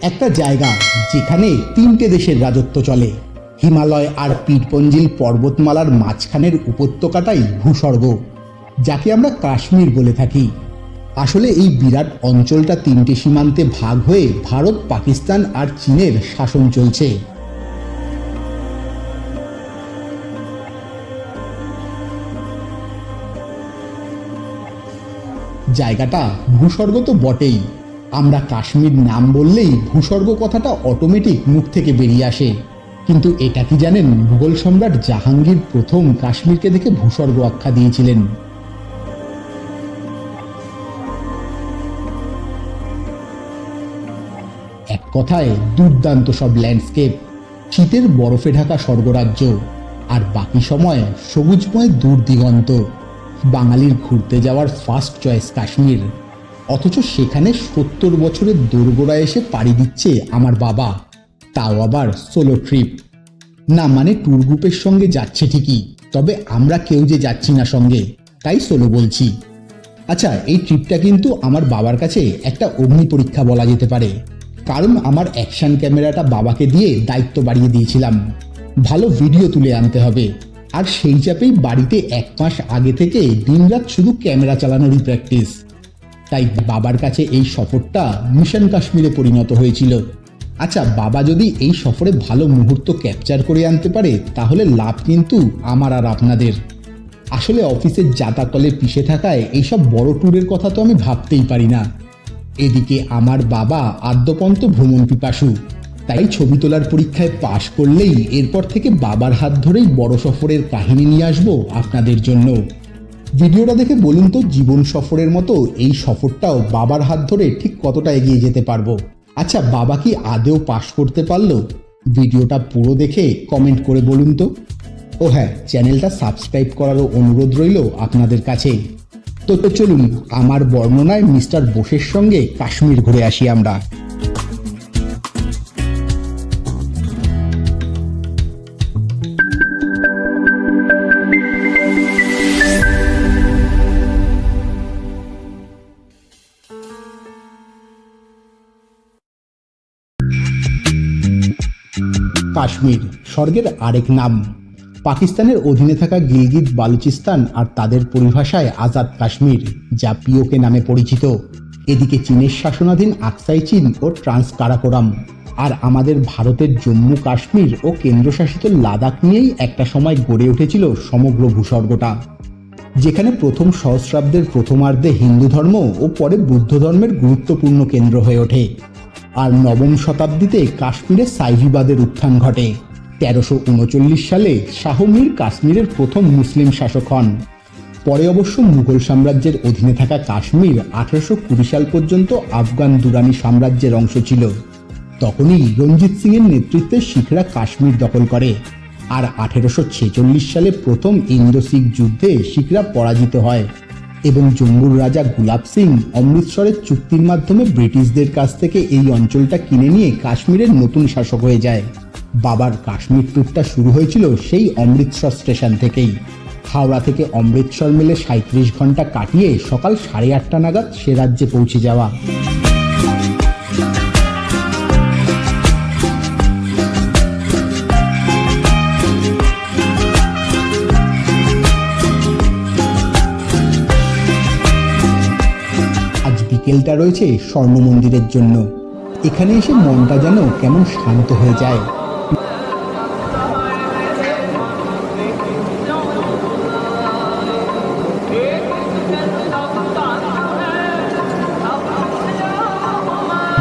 একটা জায়গা যেখানে তিনটে দেশের রাজত্ব চলে, হিমালয় আর পীরপঞ্জিল পর্বতমালার মাঝখানের উপত্যকাটাই ভূস্বর্গ, যাকে আমরা কাশ্মীর বলে থাকি। আসলে এই বিরাট অঞ্চলটা তিনটে সীমান্তে ভাগ হয়ে ভারত, পাকিস্তান আর চীনের শাসন চলছে। জায়গাটা ভূস্বর্গ তো বটেই, আমরা কাশ্মীর নাম বললেই ভূস্বর্গ কথাটা অটোমেটিক মুখ থেকে বেরিয়ে আসে। কিন্তু এটা কি জানেন, মুঘল সম্রাট জাহাঙ্গীর প্রথম কাশ্মীরকে দেখে ভূস্বর্গ আখ্যা দিয়েছিলেন। এক কথায় দুর্দান্ত সব ল্যান্ডস্কেপ, শীতের বরফে ঢাকা স্বর্গরাজ্য, আর বাকি সময় সবুজময় দূর দিগন্ত। বাঙালির ঘুরতে যাওয়ার ফার্স্ট চয়েস কাশ্মীর, অথচ সেখানে 70 বছরের দোরগোড়ায় এসে পাড়ি দিচ্ছে আমার বাবা, তাও আবার সোলো ট্রিপ। না মানে ট্যুর গ্রুপের সঙ্গে যাচ্ছে ঠিকই, তবে আমরা কেউ যে যাচ্ছি না সঙ্গে, তাই সোলো বলছি। আচ্ছা, এই ট্রিপটা কিন্তু আমার বাবার কাছে একটা অগ্নি পরীক্ষা বলা যেতে পারে, কারণ আমার অ্যাকশন ক্যামেরাটা বাবাকে দিয়ে দায়িত্ব বাড়িয়ে দিয়েছিলাম, ভালো ভিডিও তুলে আনতে হবে। আর সেই চাপেই বাড়িতে 1 মাস আগে থেকে দিনরাত শুধু ক্যামেরা চালানোরই প্র্যাকটিস। তাই বাবার কাছে এই সফরটা মিশন কাশ্মীরে পরিণত হয়েছিল। আচ্ছা, বাবা যদি এই সফরে ভালো মুহূর্ত ক্যাপচার করে আনতে পারে, তাহলে লাভ কিন্তু আমার আর আপনাদের। আসলে অফিসের জাতাকলে পিষে থাকায় এইসব বড় ট্যুরের কথা তো আমি ভাবতেই পারি না। এদিকে আমার বাবা আদ্যপন্ত ভ্রমণ পিপাসু, তাই ছবি তোলার পরীক্ষায় পাশ করলেই এরপর থেকে বাবার হাত ধরেই বড় সফরের কাহিনী নিয়ে আসবো আপনাদের জন্য। ভিডিওটা দেখে বলুন তো, জীবন সফরের মতো এই সফরটাও বাবার হাত ধরে ঠিক কতটা এগিয়ে যেতে পারবো? আচ্ছা, বাবা কি আদেও পাশ করতে পারলো? ভিডিওটা পুরো দেখে কমেন্ট করে বলুন তো। ও হ্যাঁ, চ্যানেলটা সাবস্ক্রাইব করারও অনুরোধ রইল আপনাদের কাছে। তো চলুন আমার বর্ণনায় মিস্টার বোসের সঙ্গে কাশ্মীর ঘুরে আসি আমরা। কাশ্মীর স্বর্গের আরেক নাম। পাকিস্তানের অধীনে থাকা গিলগিত বালুচিস্তান আর তাদের পরিভাষায় আজাদ কাশ্মীর, যা পিওকে নামে পরিচিত। এদিকে চীনের শাসনাধীন আকসাই চীন ও ট্রান্স কারাকোরাম, আর আমাদের ভারতের জম্মু কাশ্মীর ও কেন্দ্রশাসিত লাদাখ নিয়েই একটা সময় গড়ে উঠেছিল সমগ্র ভূস্বর্গটা, যেখানে প্রথম সহস্রাব্দের প্রথমার্ধে হিন্দু ধর্ম ও পরে বুদ্ধ ধর্মের গুরুত্বপূর্ণ কেন্দ্র হয়ে ওঠে। আর নবম শতাব্দীতে কাশ্মীরে সাইভিবাদের উত্থান ঘটে। 1339 সালে শাহ মীর কাশ্মীরের প্রথম মুসলিম শাসক হন। পরে অবশ্য মুঘল সাম্রাজ্যের অধীনে থাকা কাশ্মীর 1820 সাল পর্যন্ত আফগান দুরানি সাম্রাজ্যের অংশ ছিল। তখনই রঞ্জিত সিং এর নেতৃত্বে শিখরা কাশ্মীর দখল করে, আর 1846 সালে প্রথম ইন্দো শিখ যুদ্ধে শিখরা পরাজিত হয় এবং জম্মুর রাজা গুলাব সিং অমৃতসরের চুক্তির মাধ্যমে ব্রিটিশদের কাছ থেকে এই অঞ্চলটা কিনে নিয়ে কাশ্মীরের নতুন শাসক হয়ে যায়। বাবার কাশ্মীর ট্যুরটা শুরু হয়েছিল সেই অমৃতসর স্টেশন থেকেই। হাওড়া থেকে অমৃতসর মেলে 37 ঘন্টা কাটিয়ে সকাল 8:30 নাগাদ সে রাজ্যে পৌঁছে যাওয়া। বিকেলটা রয়েছে স্বর্ণ মন্দিরের জন্য। এখানে এসে মনটা যেন কেমন শান্ত হয়ে যায়।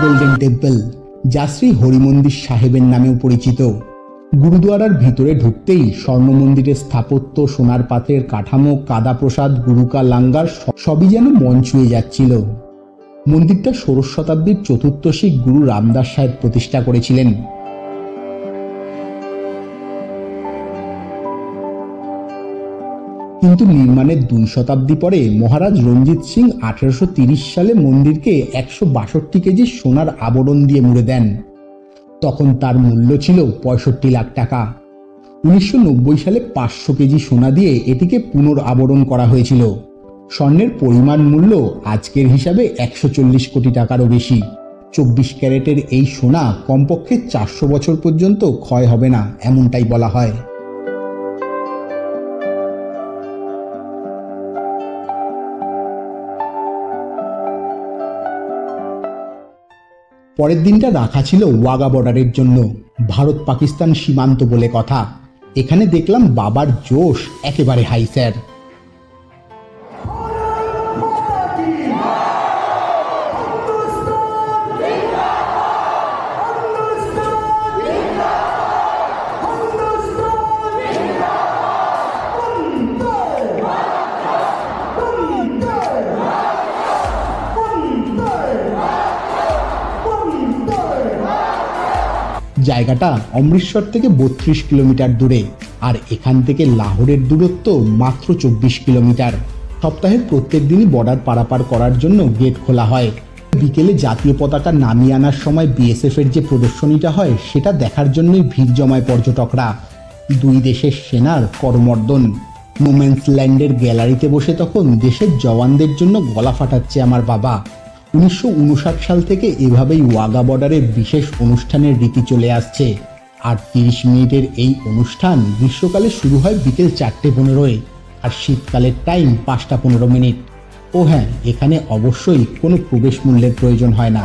গোল্ডেন টেম্পল, যা শ্রী হরিমন্দির সাহেবের নামেও পরিচিত। গুরুদুয়ারার ভিতরে ঢুকতেই স্বর্ণ মন্দিরের স্থাপত্য, সোনার পাথরের কাঠামো, কাদা প্রসাদ, গুরুকা লাঙ্গার সবই যেন মন ছুঁয়ে যাচ্ছিল। মন্দিরটা 16 শতাব্দীর চতুর্থ শিখ গুরু রামদাস সাহেব প্রতিষ্ঠা করেছিলেন। কিন্তু নির্মাণের 2 শতাব্দী পরে মহারাজ রঞ্জিত সিং 1830 সালে মন্দিরকে 162 কেজি সোনার আবরণ দিয়ে মুড়ে দেন। তখন তার মূল্য ছিল 65 লাখ টাকা। 1990 সালে 500 কেজি সোনা দিয়ে এটিকে পুনরাবরণ করা হয়েছিল। স্বর্ণের পরিমাণ মূল্য আজকের হিসাবে 140 কোটি টাকারও বেশি। 24 ক্যারেটের এই সোনা কমপক্ষে 400 বছর পর্যন্ত ক্ষয় হবে না, এমনটাই বলা হয়। পরের দিনটা রাখা ছিল ওয়াগা বর্ডারের জন্য। ভারত পাকিস্তান সীমান্ত বলে কথা। এখানে দেখলাম বাবার জোশ একেবারে হাই স্যার। জায়গাটা অমৃতসর থেকে 32 কিলোমিটার দূরে, আর এখান থেকে লাহোরের দূরত্ব মাত্র 24 কিলোমিটার। সপ্তাহের প্রত্যেক দিনই বর্ডার পারাপার করার জন্য গেট খোলা হয়। বিকেলে জাতীয় পতাকা নামিয়ে আনার সময় বিএসএফ এর যে প্রদর্শনীটা হয় সেটা দেখার জন্যই ভিড় জমায় পর্যটকরা। দুই দেশের সেনার করমর্দন। মোমেন্টস ল্যান্ডের গ্যালারিতে বসে তখন দেশের জওয়ানদের জন্য গলা ফাটাচ্ছে আমার বাবা। 1959 সাল থেকে এভাবেই ওয়াগা বর্ডারে বিশেষ অনুষ্ঠানের রীতি চলে আসছে। আর 30 মিনিটের এই অনুষ্ঠান গ্রীষ্মকালে শুরু হয় বিকেল 4:15-এ, আর শীতকালের টাইম 5:15। ও হ্যাঁ, এখানে অবশ্যই কোনো প্রবেশ মূল্যের প্রয়োজন হয় না।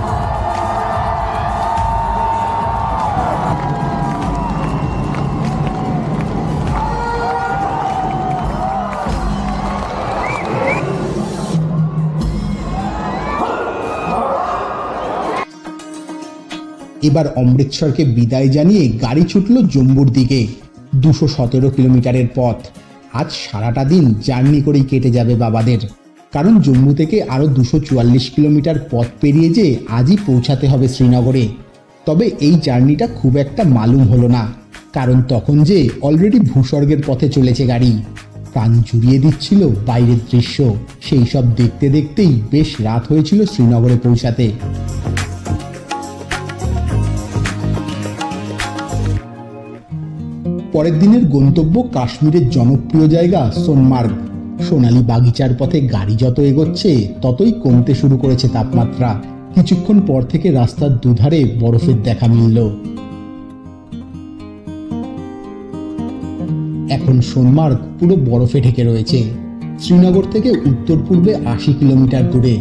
এবার অমৃতসরকে বিদায় জানিয়ে গাড়ি ছুটল জম্মুর দিকে। 217 কিলোমিটারের পথ। আজ সারাটা দিন জার্নি করেই কেটে যাবে বাবাদের, কারণ জম্মু থেকে আরও 244 কিলোমিটার পথ পেরিয়ে যে আজই পৌঁছাতে হবে শ্রীনগরে। তবে এই জার্নিটা খুব একটা মালুম হলো না, কারণ তখন যে অলরেডি ভূস্বর্গের পথে চলেছে গাড়ি। প্রাণ জুড়িয়ে দিচ্ছিল বাইরের দৃশ্য। সেই সব দেখতে দেখতেই বেশ রাত হয়েছিল শ্রীনগরে পৌঁছাতে। পরের দিনের গন্তব্য কাশ্মীরের জনপ্রিয় জায়গা সোনমার্গ। সোনালী বাগিচার পথে গাড়ি যত এগোচ্ছে ততই কমতে শুরু করেছে তাপমাত্রা। কিছুক্ষণ পর থেকে রাস্তার দুধারে বরফের দেখা মিলল। এখন সোনমার্গ পুরো বরফে ঢেকে রয়েছে। শ্রীনগর থেকে উত্তর পূর্বে 80 কিলোমিটার দূরে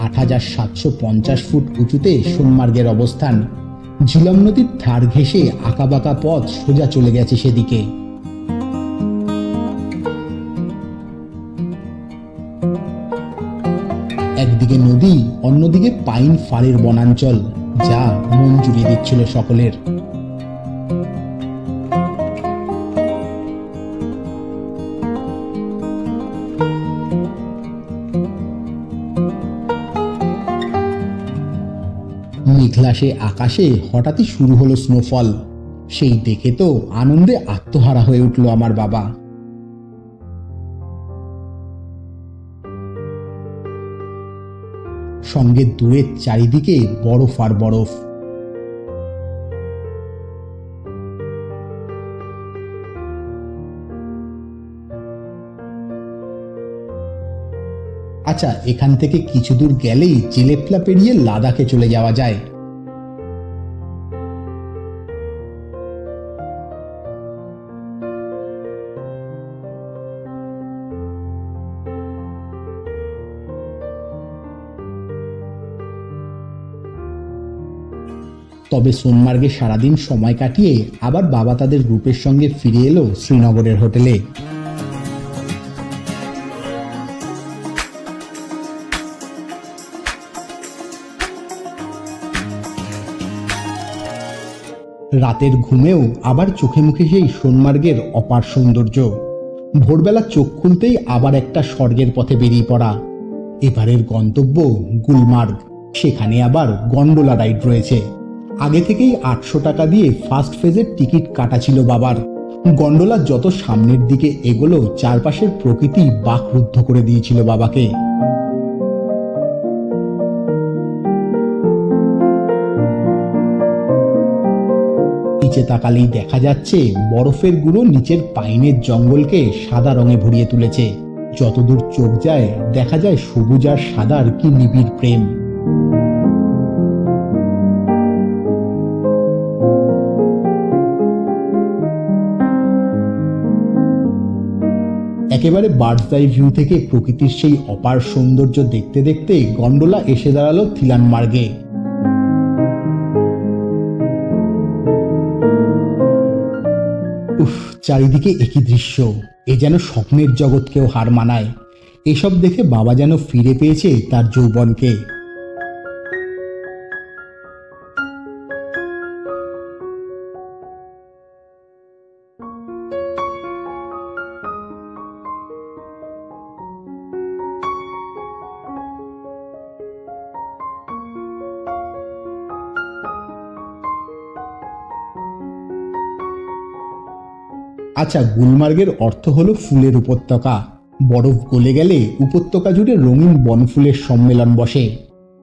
8750 ফুট উঁচুতে সোনমার্গের অবস্থান। ঝিলম নদীর ধার ঘেঁষে আঁকাবাঁকা পথ সোজা চলে গেছে সেদিকে। একদিকে নদী, অন্যদিকে পাইন ফারের বনাঞ্চল, যা মন জুড়িয়ে দিচ্ছিল সকলের। মেঘলাসে আকাশে হঠাৎই শুরু হলো স্নোফল। সেই দেখে তো আনন্দে আত্মহারা হয়ে উঠল আমার বাবা। সঙ্গে দূরের চারিদিকে বরফ আর বরফ। আচ্ছা, এখান থেকে কিছু দূর গেলেই জিলেফলা পেরিয়ে লাদাখে চলে যাওয়া যায়। তবে সোনমার্গে সারাদিন সময় কাটিয়ে আবার বাবা তাদের গ্রুপের সঙ্গে ফিরে এলো শ্রীনগরের হোটেলে। রাতের ঘুমেও আবার চোখে মুখে সেই সোনমার্গের অপার সৌন্দর্য। ভোরবেলা চোখ খুলতেই আবার একটা স্বর্গের পথে বেরিয়ে পড়া। এবারের গন্তব্য গুলমার্গ। সেখানে আবার গন্ডোলা রাইড রয়েছে। আগে থেকেই 800 টাকা দিয়ে ফার্স্ট ফেজের টিকিট কাটা ছিল বাবার। গন্ডোলা যত সামনের দিকে এগোলো চারপাশের প্রকৃতি বাকরুদ্ধ করে দিয়েছিল বাবাকে। নিচে তাকালেই দেখা যাচ্ছে বরফের গুঁড়ো নিচের পাইনের জঙ্গলকে সাদা রঙে ভরিয়ে তুলেছে। যতদূর চোখ যায় দেখা যায় সবুজ আর সাদার কি নিবিড় প্রেম। একেবারে বার্ডস আই ভিউ থেকে প্রকৃতির সেই অপার সৌন্দর্য দেখতে দেখতে গন্ডোলা এসে দাঁড়ালো থিলানমার্গে। উফ, চারিদিকে একই দৃশ্য, এ যেন স্বপ্নের জগৎকেও হার মানায়। এসব দেখে বাবা যেন ফিরে পেয়েছে তার যৌবনকে। আচ্ছা, গুলমার্গের অর্থ হলো ফুলের উপত্যকা। বরফ গলে গেলে উপত্যকা জুড়ে রঙিন বনফুলের সম্মেলন বসে।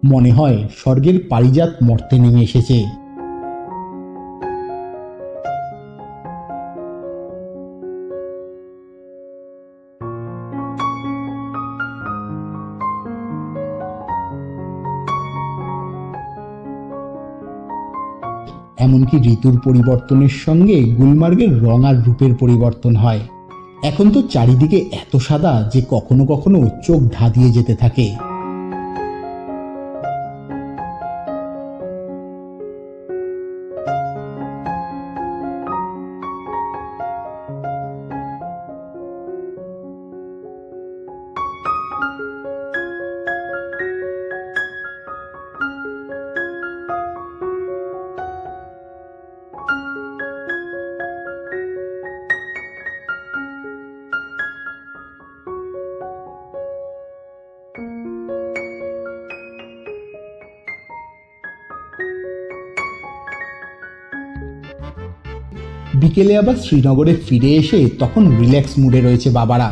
মনে হয় স্বর্গের পারিজাত মর্তে নেমে এসেছে। এমনকি ঋতুর পরিবর্তনের সঙ্গে গুলমার্গের রং আর রূপের পরিবর্তন হয়। এখন তো চারিদিকে এত সাদা যে কখনো কখনো চোখ ধাঁধিয়ে যেতে থাকে। বিকেলে আবার শ্রীনগরে ফিরে এসে তখন রিল্যাক্স মুডে রয়েছে বাবারা,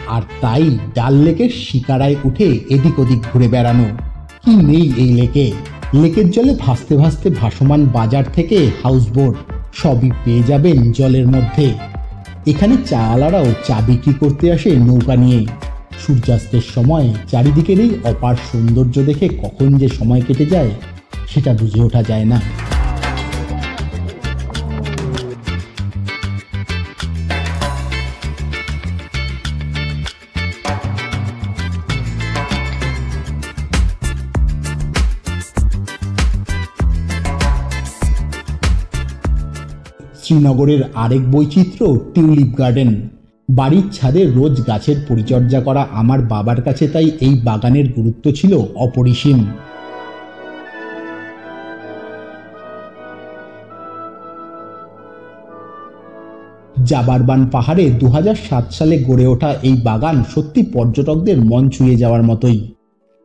আর তাই ডাল লেকের শিকারায় উঠে এদিক ওদিক ঘুরে বেড়ানো। কি নেই এই লেকে! লেকের জলে ভাসতে ভাসতে ভাসমান বাজার থেকে হাউসবোট সবই পেয়ে যাবেন জলের মধ্যে। এখানে চাওয়ালারাও চা বিক্রি করতে আসে নৌকা নিয়ে। সূর্যাস্তের সময় চারিদিকের এই অপার সৌন্দর্য দেখে কখন যে সময় কেটে যায় সেটা বুঝে ওঠা যায় না। শ্রীনগরের আরেক বৈচিত্র্য টিউলিপ গার্ডেন। বাড়ির ছাদে রোজ গাছের পরিচর্যা করা আমার বাবার কাছে তাই এই বাগানের গুরুত্ব ছিল অপরিসীম। জাবারবান পাহাড়ে 2007 সালে গড়ে ওঠা এই বাগান সত্যি পর্যটকদের মন ছুঁয়ে যাওয়ার মতোই।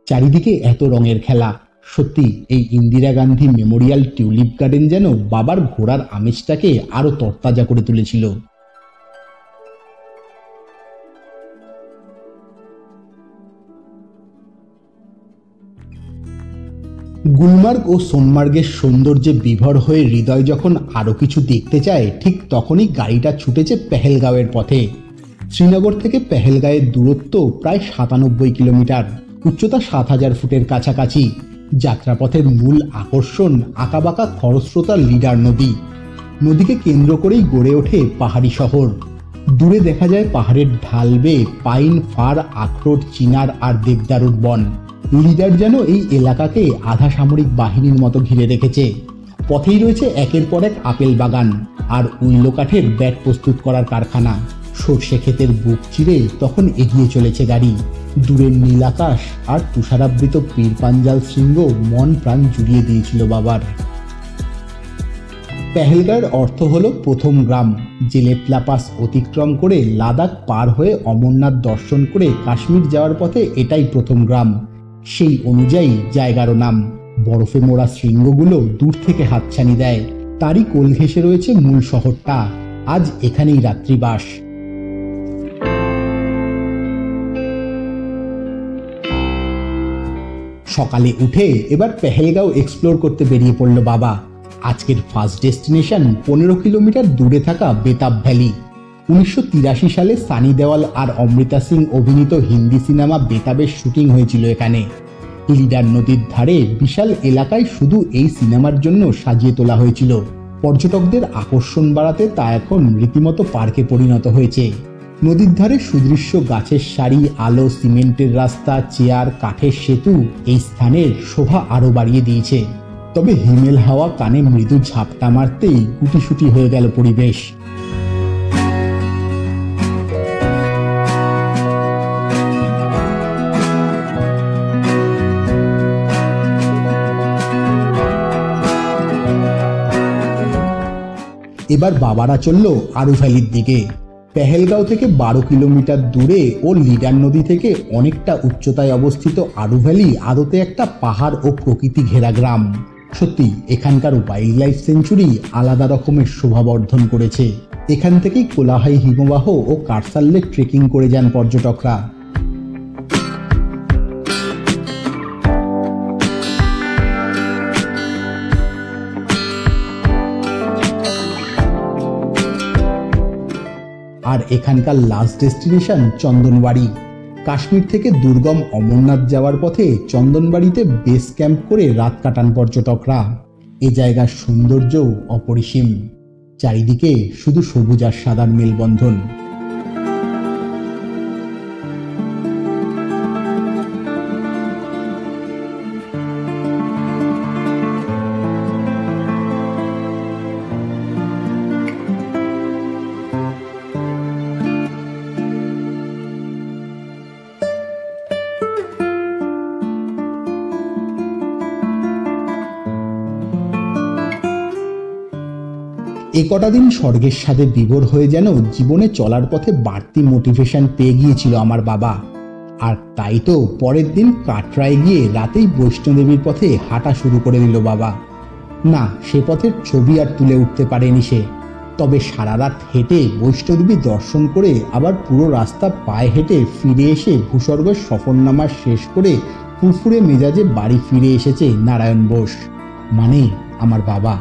চারিদিকে এত রঙের খেলা। সত্যি এই Indira Gandhi Memorial tulip garden যেন বাবার ঘোরার আমেজটাকে আরো তরতাজা করে তুলেছিল। গুলমার্গ ও সোনমার্গের সৌন্দর্যে বিভোর হয়ে হৃদয় যখন আরো কিছু দেখতে চায়, ঠিক তখনই গাড়িটা ছুটেছে পেহেলগাঁওয়ের পথে। শ্রীনগর থেকে পেহেলগাঁওয়ের দূরত্ব প্রায় 97 কিলোমিটার, উচ্চতা 7000 ফুটের কাছাকাছি। যাত্রাপথের মূল আকর্ষণ আঁকাবাঁকা খরস্রোতা লিডার নদী। নদীকে কেন্দ্র করেই গড়ে ওঠে পাহাড়ি শহর। দূরে দেখা যায় পাহাড়ের ঢাল বেয়ে পাইন, ফার, আখরোট, চিনার আর দেবদারুর বন। লিডার যেন এই এলাকাকে আধা সামরিক বাহিনীর মতো ঘিরে রেখেছে। পথেই রয়েছে একের পর এক আপেল বাগান আর উইলো কাঠের ব্যাট প্রস্তুত করার কারখানা। সর্ষে ক্ষেতের বুক চিরে তখন এগিয়ে চলেছে গাড়ি। দূরের নীল আকাশ আর তুষারাবৃত পীরপাঞ্জাল শৃঙ্গ মন প্রাণ জুড়িয়ে দিয়েছিল বাবার। পেহেলগাঁওয়ের অর্থ হলো প্রথম গ্রাম। জেলেটলা পাস অতিক্রম করে লাদাখ পার হয়ে অমরনাথ দর্শন করে কাশ্মীর যাওয়ার পথে এটাই প্রথম গ্রাম। সেই অনুযায়ী জায়গারও নাম। বরফে মোড়া শৃঙ্গগুলো দূর থেকে হাতছানি দেয়। তারই কোল ঘেঁষে রয়েছে মূল শহরটা। আজ এখানেই রাত্রিবাস। সকালে উঠে এবার পেহেলগাঁও এক্সপ্লোর করতে বেরিয়ে পড়ল বাবা। আজকের ফার্স্ট ডেস্টিনেশন 15 কিলোমিটার দূরে থাকা বেতাব ভ্যালি। 1983 সালে সানি দেওয়াল আর অমৃতা সিং অভিনীত হিন্দি সিনেমা বেতাবের শুটিং হয়েছিল এখানে। লিডার নদীর ধারে বিশাল এলাকায় শুধু এই সিনেমার জন্য সাজিয়ে তোলা হয়েছিল। পর্যটকদের আকর্ষণ বাড়াতে তা এখন রীতিমতো পার্কে পরিণত হয়েছে। নদীর ধারে সুদৃশ্য গাছের সারি, আলো, সিমেন্টের রাস্তা, চেয়ার, কাঠের সেতু এই স্থানের শোভা আরো বাড়িয়ে দিয়েছে। তবে হিমেল হাওয়া কানে মৃদু ঝাপটা মারতেই গুটিসুটি হয়ে গেল পরিবেশ। এবার বাবারা চলল আরু ভ্যালির দিকে। পেহেলগাঁও থেকে 12 কিলোমিটার দূরে ও লিডার নদী থেকে অনেকটা উচ্চতায় অবস্থিত আরু ভ্যালি আদতে একটা পাহাড় ও প্রকৃতি ঘেরা গ্রাম। সত্যি এখানকার ওয়াইল্ড লাইফ সেঞ্চুরি আলাদা রকমের শোভাবর্ধন করেছে। এখান থেকেই কোলাহাই হিমবাহ ও কারসাল লেক ট্রেকিং করে যান পর্যটকরা। আর এখানকার লাস্ট ডেস্টিনেশন চন্দনবাড়ি। কাশ্মীর থেকে দুর্গম অমরনাথ যাওয়ার পথে চন্দনবাড়িতে বেস ক্যাম্প করে রাত কাটান পর্যটকরা। এ জায়গার সৌন্দর্য অপরিসীম, চারিদিকে শুধু সবুজ আর সাদার মেলবন্ধন। এ কটা দিন স্বর্গের সাথে বিভোর হয়ে যেন জীবনে চলার পথে বাড়তি মোটিভেশন পেয়ে গিয়েছিল আমার বাবা। আর তাই তো পরের দিন কাটরায় গিয়ে রাতেই বৈষ্ণোদেবীর পথে হাঁটা শুরু করে দিল বাবা। না, সে পথের ছবি আর তুলে উঠতে পারেনি সে। তবে সারা রাত হেঁটে বৈষ্ণোদেবী দর্শন করে আবার পুরো রাস্তা পায়ে হেঁটে ফিরে এসে ভূস্বর্গের সফরনামা শেষ করে ফুরফুরে মেজাজে বাড়ি ফিরে এসেছে নারায়ণ বোস, মানে আমার বাবা।